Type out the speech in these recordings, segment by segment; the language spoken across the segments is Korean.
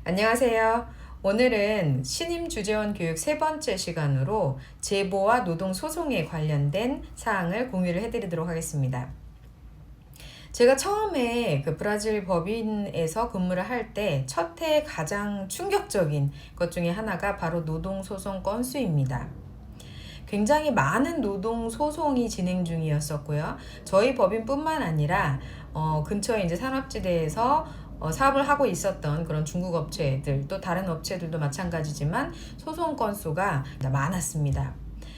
안녕하세요. 오늘은 신임 주재원 교육 세 번째 시간으로 제보와 노동 소송에 관련된 사항을 공유를 해드리도록 하겠습니다. 제가 처음에 그 브라질 법인에서 근무를 할 때 첫 해에 가장 충격적인 것 중에 하나가 바로 노동 소송 건수입니다. 굉장히 많은 노동 소송이 진행 중이었었고요. 저희 법인뿐만 아니라 근처에 이제 산업지대에서 사업을 하고 있었던 그런 중국 업체들 또 다른 업체들도 마찬가지지만 소송 건수가 많았습니다.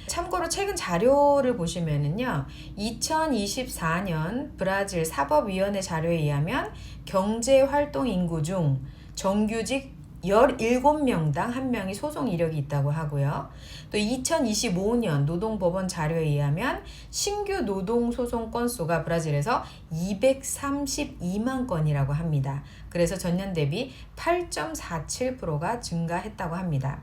참고로 최근 자료를 보시면은요, 2024년 브라질 사법위원회 자료에 의하면 경제활동 인구 중 정규직 17명당 1명이 소송 이력이 있다고 하고요. 또 2025년 노동법원 자료에 의하면 신규 노동소송 건수가 브라질에서 232만 건이라고 합니다. 그래서 전년 대비 8.47%가 증가했다고 합니다.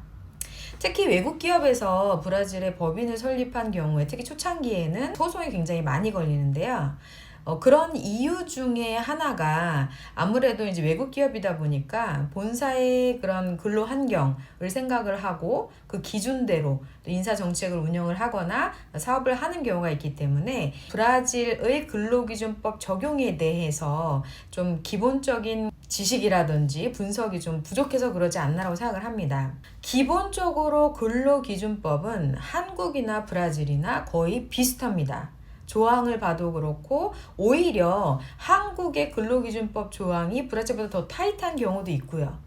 특히 외국 기업에서 브라질에 법인을 설립한 경우에 특히 초창기에는 소송이 굉장히 많이 걸리는데요. 그런 이유 중에 하나가 아무래도 이제 외국 기업이다 보니까 본사의 그런 근로 환경을 생각을 하고 그 기준대로 또 인사 정책을 운영을 하거나 사업을 하는 경우가 있기 때문에 브라질의 근로기준법 적용에 대해서 좀 기본적인 지식이라든지 분석이 좀 부족해서 그러지 않나라고 생각을 합니다. 기본적으로 근로기준법은 한국이나 브라질이나 거의 비슷합니다. 조항을 봐도 그렇고 오히려 한국의 근로기준법 조항이 브라질보다 더 타이트한 경우도 있고요.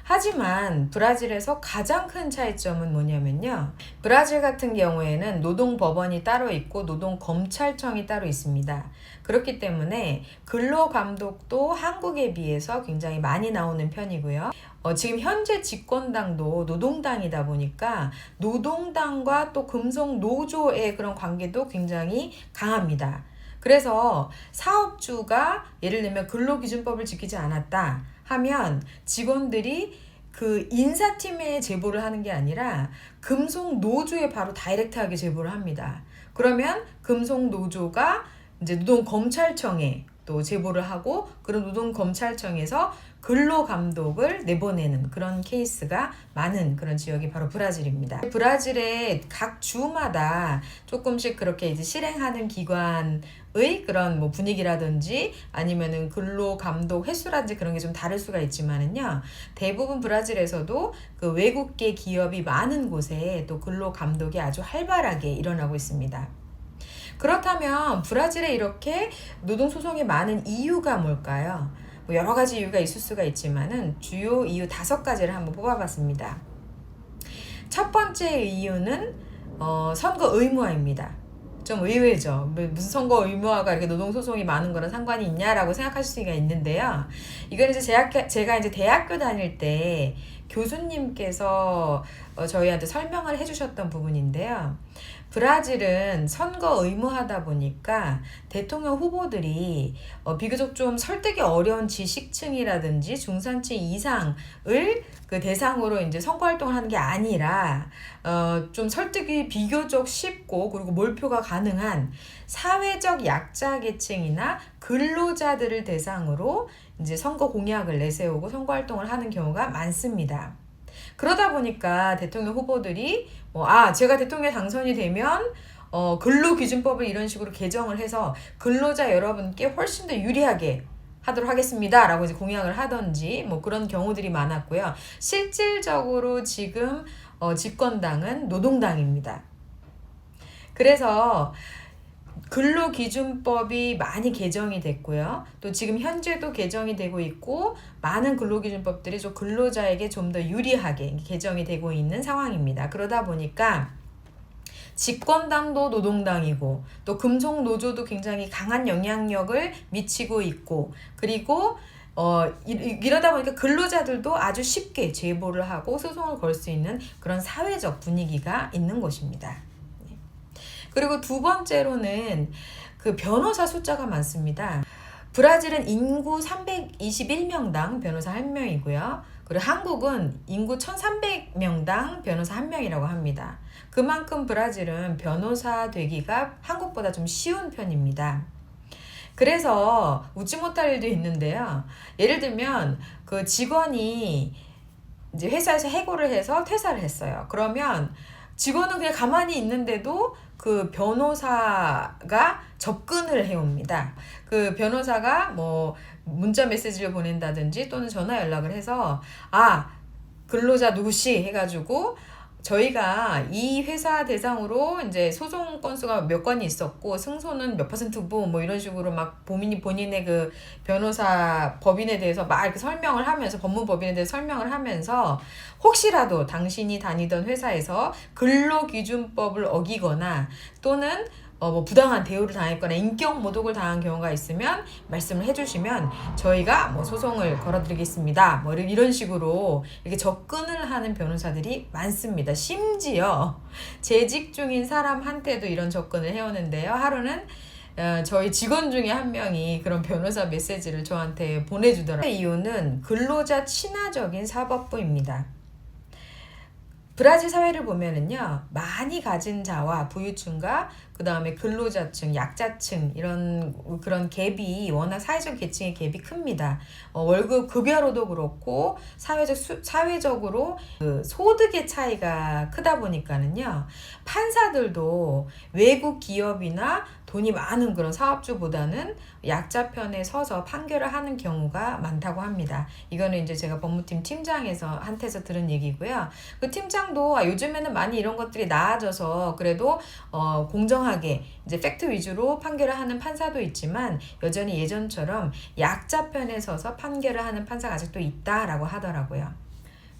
하지만 브라질에서 가장 큰 차이점은 뭐냐면요. 브라질 같은 경우에는 노동법원이 따로 있고 노동검찰청이 따로 있습니다. 그렇기 때문에 근로감독도 한국에 비해서 굉장히 많이 나오는 편이고요. 지금 현재 집권당도 노동당이다 보니까 노동당과 또 금속노조의 그런 관계도 굉장히 강합니다. 그래서 사업주가 예를 들면 근로기준법을 지키지 않았다 하면 직원들이 그 인사팀에 제보를 하는 게 아니라 금속노조에 바로 다이렉트하게 제보를 합니다. 그러면 금속노조가 이제 노동검찰청에 또 제보를 하고 그런 노동검찰청에서 근로감독을 내보내는 그런 케이스가 많은 그런 지역이 바로 브라질입니다. 브라질의 각 주마다 조금씩 그렇게 이제 실행하는 기관의 그런 뭐 분위기라든지 아니면은 근로감독 횟수라든지 그런 게 좀 다를 수가 있지만은요, 대부분 브라질에서도 그 외국계 기업이 많은 곳에 또 근로감독이 아주 활발하게 일어나고 있습니다. 그렇다면 브라질에 이렇게 노동소송이 많은 이유가 뭘까요? 뭐 여러 가지 이유가 있을 수가 있지만은 주요 이유 5가지를 한번 뽑아봤습니다. 첫 번째 이유는 선거 의무화입니다. 좀 의외죠. 무슨 선거 의무화가 이렇게 노동소송이 많은 거랑 상관이 있냐라고 생각하실 수가 있는데요. 이건 이제 제가 이제 대학교 다닐 때 교수님께서 저희한테 설명을 해주셨던 부분인데요. 브라질은 선거 의무하다 보니까 대통령 후보들이 비교적 좀 설득이 어려운 지식층이라든지 중산층 이상을 그 대상으로 이제 선거 활동을 하는 게 아니라 좀 설득이 비교적 쉽고 그리고 몰표가 가능한 사회적 약자 계층이나 근로자들을 대상으로 이제 선거 공약을 내세우고 선거 활동을 하는 경우가 많습니다. 그러다 보니까 대통령 후보들이 제가 대통령에 당선이 되면 근로기준법을 이런 식으로 개정을 해서 근로자 여러분께 훨씬 더 유리하게 하도록 하겠습니다 라고 이제 공약을 하던지 뭐 그런 경우들이 많았고요. 실질적으로 지금 집권당은 노동당입니다. 그래서 근로기준법이 많이 개정이 됐고요. 또 지금 현재도 개정이 되고 있고 많은 근로기준법들이 좀 근로자에게 좀 더 유리하게 개정이 되고 있는 상황입니다. 그러다 보니까 집권당도 노동당이고 또 금속노조도 굉장히 강한 영향력을 미치고 있고 그리고 이러다 보니까 근로자들도 아주 쉽게 제보를 하고 소송을 걸 수 있는 그런 사회적 분위기가 있는 곳입니다. 그리고 두 번째로는 그 변호사 숫자가 많습니다. 브라질은 인구 321명당 변호사 1명이고요. 그리고 한국은 인구 1300명당 변호사 1명이라고 합니다. 그만큼 브라질은 변호사 되기가 한국보다 좀 쉬운 편입니다. 그래서 웃지 못할 일도 있는데요. 예를 들면 그 직원이 이제 회사에서 해고를 해서 퇴사를 했어요. 그러면 직원은 그냥 가만히 있는데도 그 변호사가 접근을 해옵니다. 그 변호사가 뭐 문자 메시지를 보낸다든지 또는 전화 연락을 해서 근로자 누구씨 해가지고 저희가 이 회사 대상으로 이제 소송 건수가 몇 건이 있었고 승소는 몇 %고 뭐 이런 식으로 막 본인의 그 변호사 법인에 대해서 막 이렇게 설명을 하면서 법무법인에 대해서 설명을 하면서 혹시라도 당신이 다니던 회사에서 근로기준법을 어기거나 또는 뭐 부당한 대우를 당했거나 인격 모독을 당한 경우가 있으면 말씀을 해주시면 저희가 뭐 소송을 걸어드리겠습니다. 뭐 이런 식으로 이렇게 접근을 하는 변호사들이 많습니다. 심지어 재직 중인 사람한테도 이런 접근을 해오는데요. 하루는 저희 직원 중에 한 명이 그런 변호사 메시지를 저한테 보내주더라고요. 이유는 근로자 친화적인 사법부입니다. 브라질 사회를 보면은요, 많이 가진 자와 부유층과 그 다음에 근로자층, 약자층 이런 그런 갭이 워낙 사회적 계층의 갭이 큽니다. 월급 급여로도 그렇고 사회적으로 그 소득의 차이가 크다 보니까는요, 판사들도 외국 기업이나 돈이 많은 그런 사업주보다는 약자 편에 서서 판결을 하는 경우가 많다고 합니다. 이거는 이제 제가 법무팀 팀장한테서 들은 얘기고요. 그 팀장도 요즘에는 많이 이런 것들이 나아져서 그래도 공정하게 이제 팩트 위주로 판결을 하는 판사도 있지만 여전히 예전처럼 약자 편에 서서 판결을 하는 판사가 아직도 있다라고 하더라고요.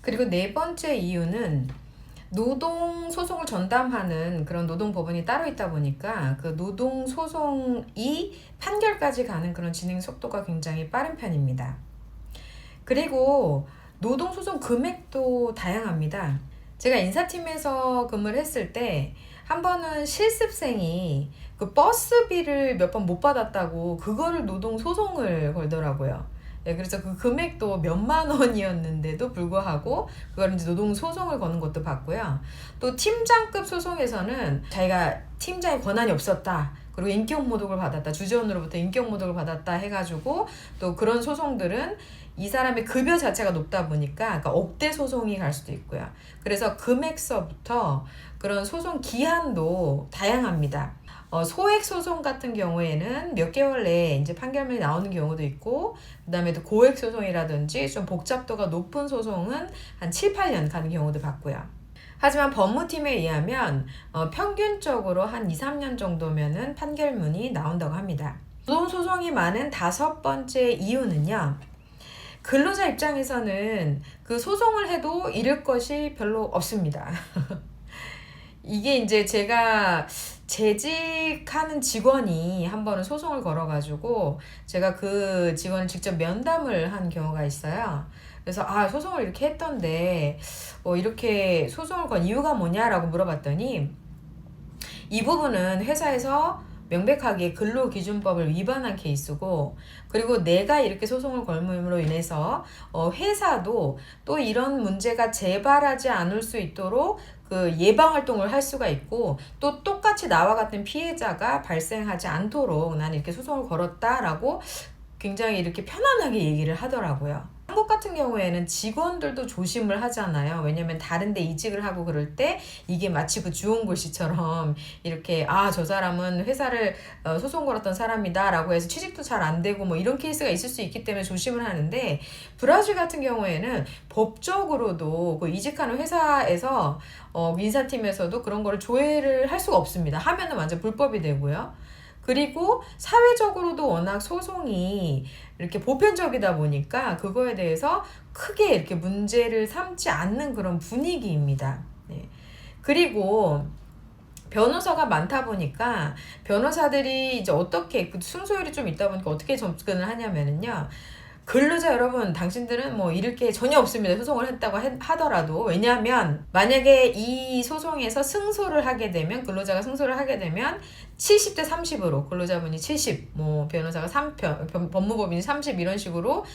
그리고 네 번째 이유는 노동소송을 전담하는 그런 노동법원이 따로 있다 보니까 그 노동소송이 판결까지 가는 그런 진행 속도가 굉장히 빠른 편입니다. 그리고 노동소송 금액도 다양합니다. 제가 인사팀에서 근무를 했을 때 한 번은 실습생이 그 버스비를 몇 번 못 받았다고 그거를 노동소송을 걸더라고요. 네, 그래서 그 금액도 몇만 원이었는데도 불구하고 그걸 이제 노동소송을 거는 것도 봤고요. 또 팀장급 소송에서는 자기가 팀장의 권한이 없었다. 그리고 인격모독을 받았다. 주재원으로부터 인격모독을 받았다 해가지고 또 그런 소송들은 이 사람의 급여 자체가 높다 보니까 그러니까 억대 소송이 갈 수도 있고요. 그래서 금액서부터 그런 소송 기한도 다양합니다. 소액 소송 같은 경우에는 몇 개월 내에 이제 판결문이 나오는 경우도 있고, 그 다음에 또 고액 소송이라든지 좀 복잡도가 높은 소송은 한 7, 8년 가는 경우도 봤고요. 하지만 법무팀에 의하면 평균적으로 한 2, 3년 정도면은 판결문이 나온다고 합니다. 노동소송이 많은 다섯 번째 이유는요. 근로자 입장에서는 그 소송을 해도 잃을 것이 별로 없습니다. 이게 이제 제가 재직하는 직원이 한 번은 소송을 걸어가지고 제가 그 직원을 직접 면담을 한 경우가 있어요. 그래서 소송을 이렇게 했던데 이렇게 소송을 건 이유가 뭐냐라고 물어봤더니 이 부분은 회사에서 명백하게 근로기준법을 위반한 케이스고 그리고 내가 이렇게 소송을 걸므로 인해서 회사도 또 이런 문제가 재발하지 않을 수 있도록 그 예방활동을 할 수가 있고 또 똑같이 나와 같은 피해자가 발생하지 않도록 나는 이렇게 소송을 걸었다라고 굉장히 이렇게 편안하게 얘기를 하더라고요. 한국 같은 경우에는 직원들도 조심을 하잖아요. 왜냐면 다른 데 이직을 하고 그럴 때 이게 마치 그 주홍글씨처럼 이렇게 저 사람은 회사를 소송 걸었던 사람이다 라고 해서 취직도 잘 안 되고 뭐 이런 케이스가 있을 수 있기 때문에 조심을 하는데 브라질 같은 경우에는 법적으로도 그 이직하는 회사에서 인사팀에서도 그런 거를 조회를 할 수가 없습니다. 하면은 완전 불법이 되고요. 그리고 사회적으로도 워낙 소송이 이렇게 보편적이다 보니까 그거에 대해서 크게 이렇게 문제를 삼지 않는 그런 분위기입니다. 네. 그리고 변호사가 많다 보니까 변호사들이 이제 어떻게 승소율이 좀 있다 보니까 어떻게 접근을 하냐면은요. 근로자 여러분, 당신들은 뭐 잃을 게 전혀 없습니다. 소송을 했다고 하더라도. 왜냐하면 만약에 이 소송에서 승소를 하게 되면 근로자가 승소를 하게 되면 70대 30으로 근로자분이 70, 뭐 변호사가 3, 법무법인이 30 이런 식으로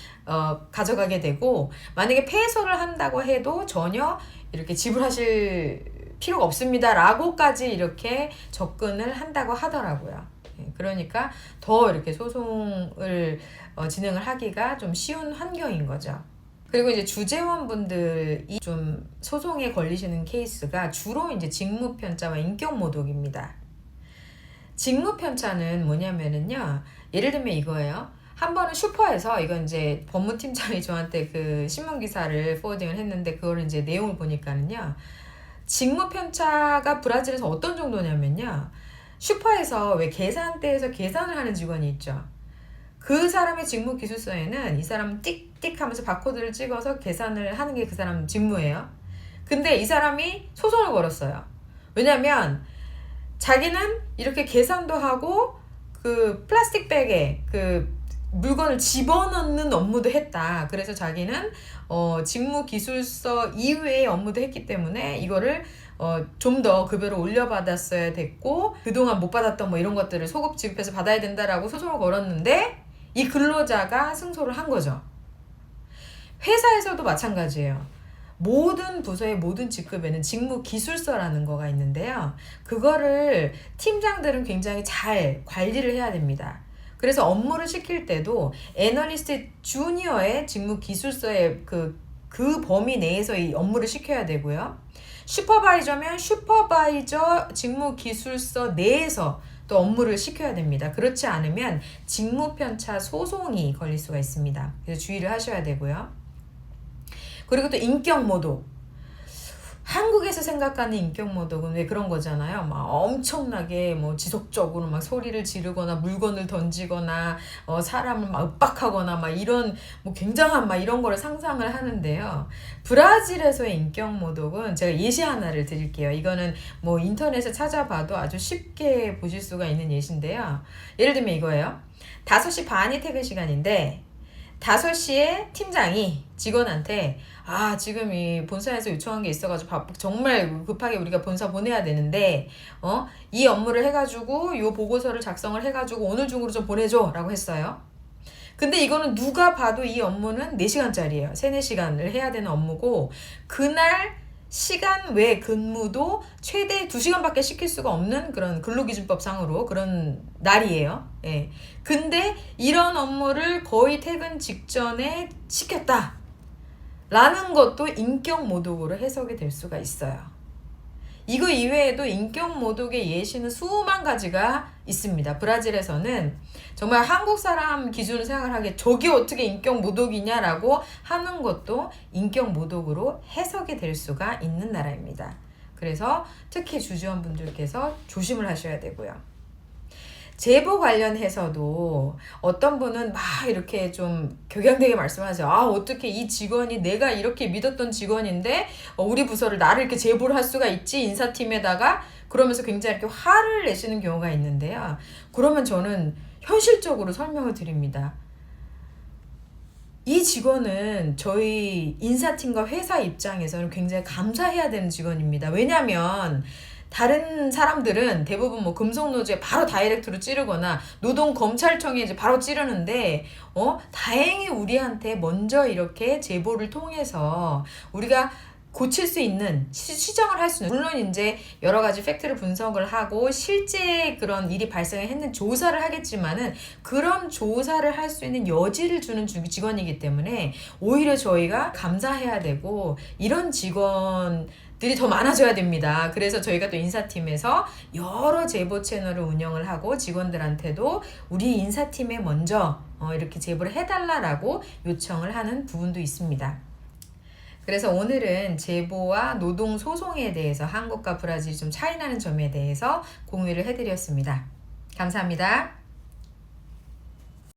가져가게 되고 만약에 패소를 한다고 해도 전혀 이렇게 지불하실 필요가 없습니다. 라고까지 이렇게 접근을 한다고 하더라고요. 그러니까 더 이렇게 소송을 진행을 하기가 좀 쉬운 환경인 거죠. 그리고 이제 주재원분들이 좀 소송에 걸리시는 케이스가 주로 이제 직무편차와 인격모독입니다. 직무편차는 뭐냐면은요, 예를 들면 이거예요. 한 번은 슈퍼에서, 이건 이제 법무팀장이 저한테 그 신문기사를 포워딩을 했는데, 그걸 이제 내용을 보니까는요, 직무편차가 브라질에서 어떤 정도냐면요, 슈퍼에서 왜 계산대에서 계산을 하는 직원이 있죠. 그 사람의 직무 기술서에는 이 사람 띡띡 하면서 바코드를 찍어서 계산을 하는 게 그 사람 직무예요. 근데 이 사람이 소송을 걸었어요. 왜냐면 자기는 이렇게 계산도 하고 그 플라스틱 백에 그 물건을 집어넣는 업무도 했다. 그래서 자기는 직무 기술서 이외의 업무도 했기 때문에 이거를 좀 더 급여를 올려받았어야 됐고, 그동안 못 받았던 뭐 이런 것들을 소급 지급해서 받아야 된다라고 소송을 걸었는데, 이 근로자가 승소를 한 거죠. 회사에서도 마찬가지예요. 모든 부서의 모든 직급에는 직무 기술서라는 거가 있는데요. 그거를 팀장들은 굉장히 잘 관리를 해야 됩니다. 그래서 업무를 시킬 때도 애널리스트 주니어의 직무 기술서의 그 범위 내에서 이 업무를 시켜야 되고요. 슈퍼바이저면 슈퍼바이저 직무 기술서 내에서 또 업무를 시켜야 됩니다. 그렇지 않으면 직무편차 소송이 걸릴 수가 있습니다. 그래서 주의를 하셔야 되고요. 그리고 또 인격모독. 한국에서 생각하는 인격모독은 왜 그런 거잖아요. 막 엄청나게 뭐 지속적으로 막 소리를 지르거나 물건을 던지거나 사람을 막 윽박하거나 막 이런 뭐 굉장한 막 이런 거를 상상을 하는데요. 브라질에서의 인격모독은 제가 예시 하나를 드릴게요. 이거는 뭐 인터넷에 찾아봐도 아주 쉽게 보실 수가 있는 예시인데요. 예를 들면 이거예요. 5시 반이 퇴근 시간인데 5시에 팀장이 직원한테 지금 이 본사에서 요청한 게 있어가지고 정말 급하게 우리가 본사 보내야 되는데 이 업무를 해가지고 이 보고서를 작성을 해가지고 오늘 중으로 좀 보내줘 라고 했어요. 근데 이거는 누가 봐도 이 업무는 4시간짜리예요. 3-4시간을 해야 되는 업무고, 그날 시간 외 근무도 최대 2시간밖에 시킬 수가 없는 그런 근로기준법상으로 그런 날이에요. 예. 근데 이런 업무를 거의 퇴근 직전에 시켰다 라는 것도 인격모독으로 해석이 될 수가 있어요. 이거 이외에도 인격모독의 예시는 수만 가지가 있습니다. 브라질에서는 정말 한국 사람 기준으로 생각을 하기에 저게 어떻게 인격모독이냐라고 하는 것도 인격모독으로 해석이 될 수가 있는 나라입니다. 그래서 특히 주주원분들께서 조심을 하셔야 되고요. 제보 관련해서도 어떤 분은 막 이렇게 좀 격양되게 말씀하세요. 어떻게 이 직원이 내가 이렇게 믿었던 직원인데 우리 부서를 나를 이렇게 제보를 할 수가 있지, 인사팀에다가, 그러면서 굉장히 이렇게 화를 내시는 경우가 있는데요. 그러면 저는 현실적으로 설명을 드립니다. 이 직원은 저희 인사팀과 회사 입장에서는 굉장히 감사해야 되는 직원입니다. 왜냐하면 다른 사람들은 대부분 뭐 금속노조에 바로 다이렉트로 찌르거나 노동검찰청에 이제 바로 찌르는데 다행히 우리한테 먼저 이렇게 제보를 통해서 우리가 고칠 수 있는, 시정을 할 수 있는, 물론 이제 여러 가지 팩트를 분석을 하고 실제 그런 일이 발생했는 조사를 하겠지만은 그런 조사를 할 수 있는 여지를 주는 직원이기 때문에 오히려 저희가 감사해야 되고, 이런 직원들이 더 많아져야 됩니다. 그래서 저희가 또 인사팀에서 여러 제보 채널을 운영을 하고 직원들한테도 우리 인사팀에 먼저 이렇게 제보를 해달라고 요청을 하는 부분도 있습니다. 그래서 오늘은 제보와 노동소송에 대해서 한국과 브라질이 좀 차이나는 점에 대해서 공유를 해드렸습니다. 감사합니다.